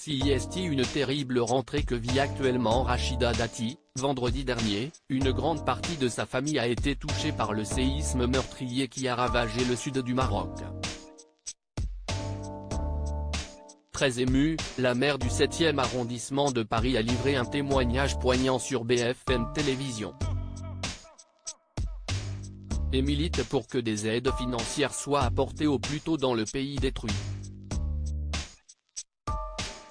CIST. Une terrible rentrée que vit actuellement Rachida Dati. Vendredi dernier, une grande partie de sa famille a été touchée par le séisme meurtrier qui a ravagé le sud du Maroc. Très émue, la maire du 7e arrondissement de Paris a livré un témoignage poignant sur BFM Télévision et milite pour que des aides financières soient apportées au plus tôt dans le pays détruit.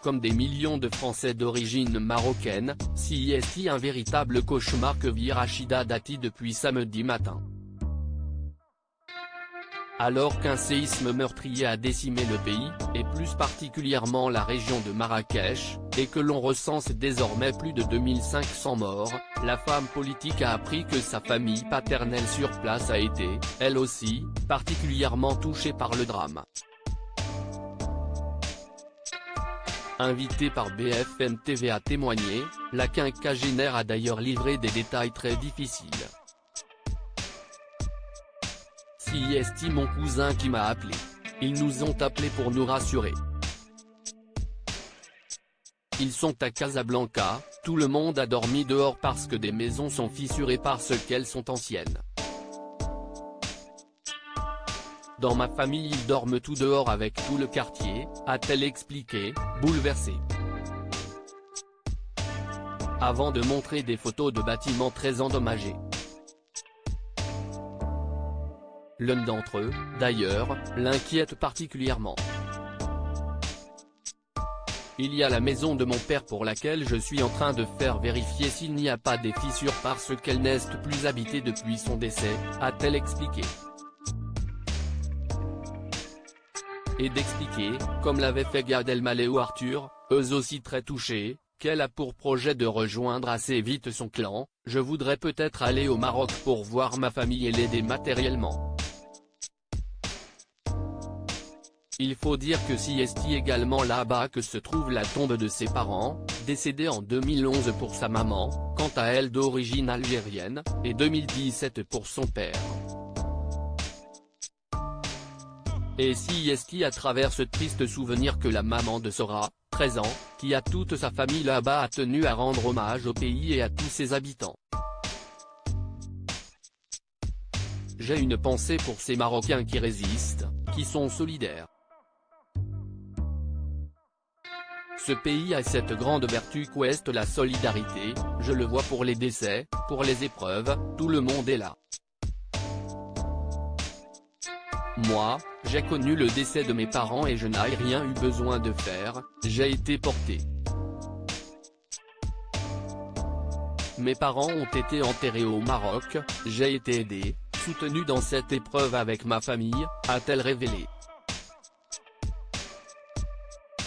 Comme des millions de Français d'origine marocaine, CIST, un véritable cauchemar que vit Rachida Dati depuis samedi matin. Alors qu'un séisme meurtrier a décimé le pays, et plus particulièrement la région de Marrakech, et que l'on recense désormais plus de 2500 morts, la femme politique a appris que sa famille paternelle sur place a été, elle aussi, particulièrement touchée par le drame. Invitée par BFM TV à témoigner, la quinquagénaire a d'ailleurs livré des détails très difficiles. CIST, mon cousin qui m'a appelé. Ils nous ont appelés pour nous rassurer. Ils sont à Casablanca, tout le monde a dormi dehors parce que des maisons sont fissurées parce qu'elles sont anciennes. Dans ma famille ils dorment tout dehors avec tout le quartier, a-t-elle expliqué, bouleversée. Avant de montrer des photos de bâtiments très endommagés. L'un d'entre eux, d'ailleurs, l'inquiète particulièrement. Il y a la maison de mon père pour laquelle je suis en train de faire vérifier s'il n'y a pas des fissures parce qu'elle n'est plus habitée depuis son décès, a-t-elle expliqué. Et d'expliquer, comme l'avait fait Gad Elmaleh ou Arthur, eux aussi très touchés, qu'elle a pour projet de rejoindre assez vite son clan. Je voudrais peut-être aller au Maroc pour voir ma famille et l'aider matériellement. Il faut dire que CIST également là-bas que se trouve la tombe de ses parents, décédés en 2011 pour sa maman, quant à elle d'origine algérienne, et 2017 pour son père. Et CIST à travers ce triste souvenir que la maman de Sora, 13 ans, qui a toute sa famille là-bas a tenu à rendre hommage au pays et à tous ses habitants. J'ai une pensée pour ces Marocains qui résistent, qui sont solidaires. Ce pays a cette grande vertu qu'est la solidarité, je le vois pour les décès, pour les épreuves, tout le monde est là. Moi, j'ai connu le décès de mes parents et je n'ai rien eu besoin de faire, j'ai été porté. Mes parents ont été enterrés au Maroc, j'ai été aidé, soutenu dans cette épreuve avec ma famille, a-t-elle révélé.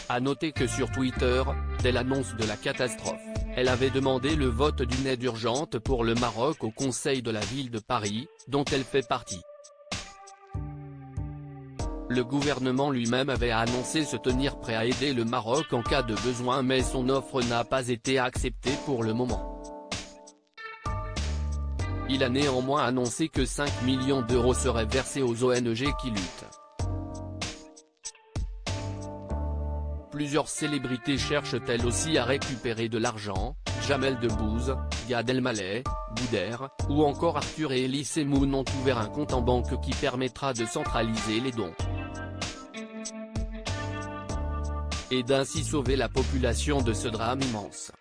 A noter que sur Twitter, dès l'annonce de la catastrophe, elle avait demandé le vote d'une aide urgente pour le Maroc au Conseil de la ville de Paris, dont elle fait partie. Le gouvernement lui-même avait annoncé se tenir prêt à aider le Maroc en cas de besoin mais son offre n'a pas été acceptée pour le moment. Il a néanmoins annoncé que 5 millions d'euros seraient versés aux ONG qui luttent. Plusieurs célébrités cherchent elles aussi à récupérer de l'argent, Jamel Debbouze, Gad Elmaleh, Boudère, ou encore Arthur et Elie Semoun ont ouvert un compte en banque qui permettra de centraliser les dons. Et d'ainsi sauver la population de ce drame immense.